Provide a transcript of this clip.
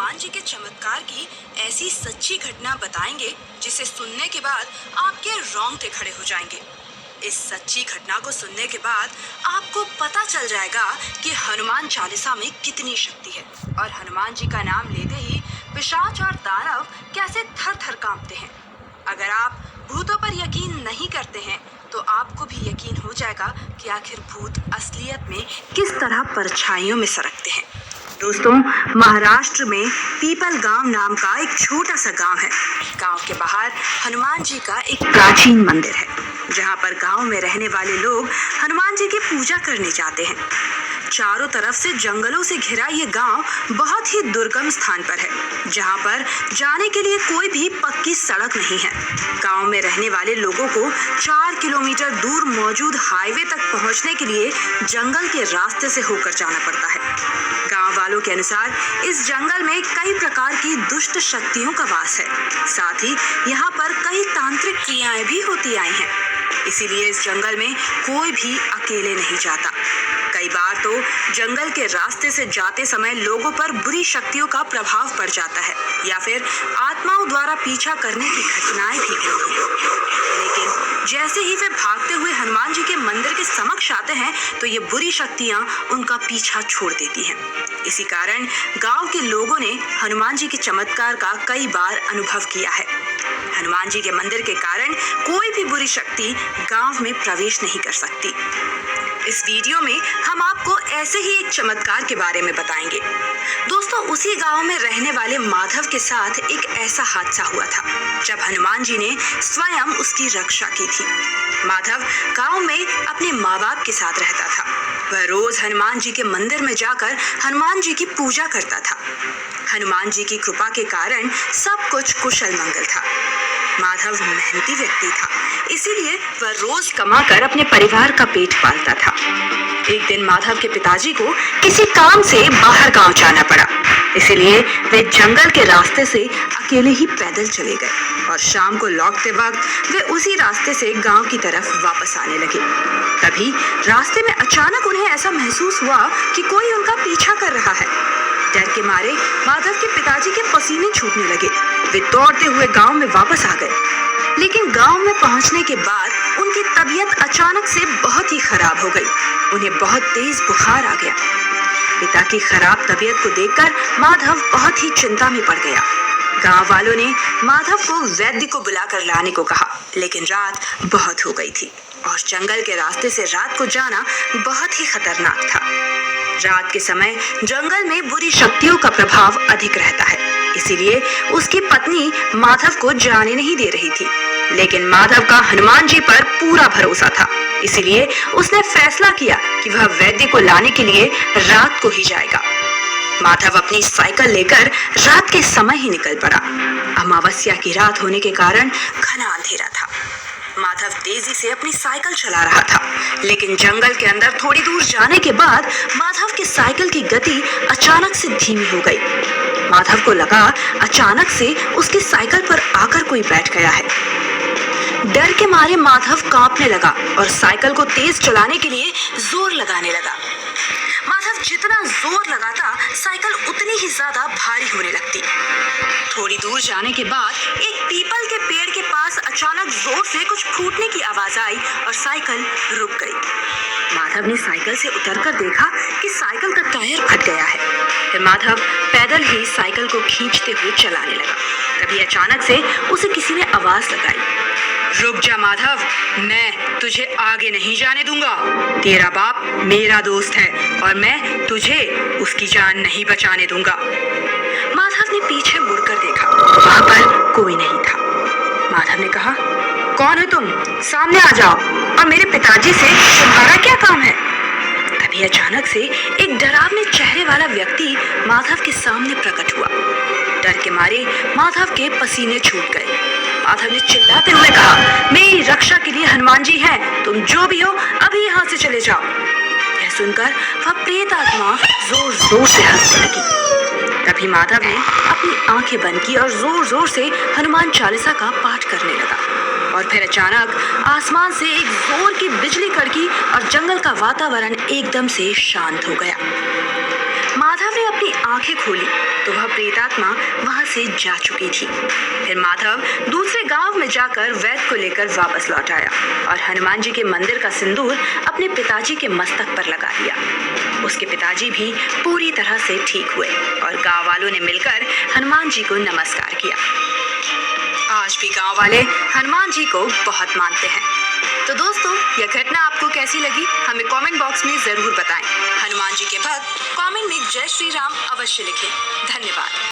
हनुमान जी के चमत्कार की ऐसी सच्ची घटना बताएंगे जिसे सुनने के बाद आपके रोंगटे खड़े हो जाएंगे। इस सच्ची घटना को सुनने के बाद आपको पता चल जाएगा कि हनुमान चालीसा में कितनी शक्ति है और हनुमान जी का नाम लेते ही पिशाच और दानव कैसे थर थर कांपते हैं। अगर आप भूतों पर यकीन नहीं करते हैं तो आपको भी यकीन हो जाएगा कि आखिर भूत असलियत में किस तरह परछाइयों में सरकते हैं। दोस्तों, महाराष्ट्र में पीपल गांव नाम का एक छोटा सा गांव है। गांव के बाहर हनुमान जी का एक प्राचीन मंदिर है, जहां पर गांव में रहने वाले लोग हनुमान जी की पूजा करने जाते हैं। चारों तरफ से जंगलों से घिरा ये गांव बहुत ही दुर्गम स्थान पर है, जहां पर जाने के लिए कोई भी पक्की सड़क नहीं है। गांव में रहने वाले लोगों को 4 किलोमीटर दूर मौजूद हाईवे तक पहुंचने के लिए जंगल के रास्ते से होकर जाना पड़ता है। गांव वालों के अनुसार इस जंगल में कई प्रकार की दुष्ट शक्तियों का वास है। साथ ही यहाँ पर कई तांत्रिक क्रियाएं भी होती आई हैं। इसीलिए इस जंगल में कोई भी अकेले नहीं जाता। कई बार तो जंगल के रास्ते से जाते समय लोगों पर बुरी शक्तियों का प्रभाव पड़ जाता है या फिर आत्माओं द्वारा पीछा करने की घटनाएं भी होती हैं। लेकिन जैसे ही वे भागते हुए हनुमान जी के मंदिर के समक्ष आते हैं तो ये बुरी शक्तियां उनका पीछा छोड़ देती हैं। इसी कारण गांव के लोगों ने हनुमान जी के चमत्कार का कई बार अनुभव किया है। हनुमान जी के मंदिर के कारण कोई भी बुरी शक्ति गांव में प्रवेश नहीं कर सकती। इस वीडियो में हम आपको ऐसे ही एक चमत्कार के बारे में बताएंगे। दोस्तों, उसी गांव में रहने वाले माधव के साथ एक ऐसा हादसा हुआ था जब हनुमान जी ने स्वयं उसकी रक्षा की थी। माधव गांव में अपने माँ बाप के साथ रहता था। वह रोज हनुमान जी के मंदिर में जाकर हनुमान जी की पूजा करता था। हनुमान जी की कृपा के कारण सब कुछ कुशल मंगल था। माधव मेहनती व्यक्ति था, इसीलिए वह रोज कमाकर अपने परिवार का पेट पालता था। एक दिन माधव के पिताजी को किसी काम से बाहर गांव जाना पड़ा, इसीलिए वे जंगल के रास्ते से अकेले ही पैदल चले गए और शाम को लौटते वक्त वे उसी रास्ते से गांव की तरफ वापस आने लगे। तभी रास्ते में अचानक उन्हें ऐसा महसूस हुआ कि कोई उनका पीछा कर रहा है। डर के मारे माधव के पिताजी के पसीने छूटने लगे। वे दौड़ते हुए गांव में वापस आ गए, लेकिन गांव में पहुंचने के बाद उनकी तबीयत अचानक से बहुत ही खराब हो गई। उन्हें बहुत तेज बुखार आ गया। पिता की खराब तबीयत को देखकर माधव बहुत ही चिंता में पड़ गया। गांव वालों ने माधव को वैद्य को बुलाकर लाने को कहा, लेकिन रात बहुत हो गई थी और जंगल के रास्ते से रात को जाना बहुत ही खतरनाक था। रात के समय जंगल में बुरी शक्तियों का प्रभाव अधिक रहता है, इसीलिए उसकी पत्नी माधव को जाने नहीं दे रही थी। लेकिन माधव का हनुमान जी पर पूरा भरोसा था, इसीलिए उसने फैसला किया कि वह वैद्य को लाने के लिए रात को ही जाएगा। माधव अपनी साइकिल लेकर रात के समय ही निकल पड़ा। अमावस्या की रात होने के कारण घना अंधेरा था। माधव तेजी से अपनी साइकिल चला रहा था, लेकिन जंगल के अंदर थोड़ी दूर जाने के बाद माधव की साइकिल की गति अचानक से धीमी हो गई। माधव को लगा अचानक से उसकी साइकिल पर आकर कोई बैठ गया है। डर के मारे माधव कांपने लगा और साइकिल को तेज चलाने के लिए जोर लगाने लगा। माधव जितना जोर लगाता साइकिल उतनी ही ज्यादा भारी होने लगती। थोड़ी दूर जाने के बाद एक पीपल के पेड़ के पास अचानक जोर से कुछ फूटने की आवाज आई और साइकिल रुक गई। माधव ने साइकिल से उतरकर देखा कि साइकिल का टायर फट गया है। फिर माधव पैदल ही साइकिल को खींचते हुए चलाने लगा। तभी अचानक से उसे किसी ने आवाज लगाई, रुक जा माधव, मैं तुझे आगे नहीं जाने दूंगा। तेरा बाप मेरा दोस्त है और मैं तुझे उसकी जान नहीं बचाने दूंगा। माधव ने पीछे मुड़कर देखा, वहां पर कोई नहीं था। माधव ने कहा, कौन है तुम? सामने आ जाओ और मेरे पिताजी से तुम्हारा क्या काम है? तभी अचानक से एक डरावने चेहरे वाला व्यक्ति माधव के सामने प्रकट हुआ। डर के मारे माधव के पसीने छूट गए। माधव ने चिल्लाते हुए कहा, मेरी रक्षा के लिए हनुमान जी हैं, तुम जो भी हो अभी यहाँ से चले जाओ। यह सुनकर वह प्रेत आत्मा जोर जोर से हंसने लगी। तभी माधव ने अपनी आंखें बंद की और जोर जोर से हनुमान चालीसा का पाठ करने लगा। और फिर अचानक आसमान से एक जोर की बिजली कड़की और जंगल का वातावरण एकदम से शांत हो गया। माधव ने अपनी आंखें खोली तो वह प्रेतात्मा वहां से जा चुकी थी। फिर माधव दूसरे गांव में जाकर वैद्य को लेकर वापस लौट आया और हनुमान जी के मंदिर का सिंदूर अपने पिताजी के मस्तक पर लगा दिया। उसके पिताजी भी पूरी तरह से ठीक हुए और गांव वालों ने मिलकर हनुमान जी को नमस्कार किया। आज भी गांव वाले हनुमान जी को बहुत मानते हैं। तो दोस्तों, यह घटना आपको कैसी लगी हमें कमेंट बॉक्स में जरूर बताएं। हनुमान जी के भक्त कमेंट में जय श्री राम अवश्य लिखें। धन्यवाद।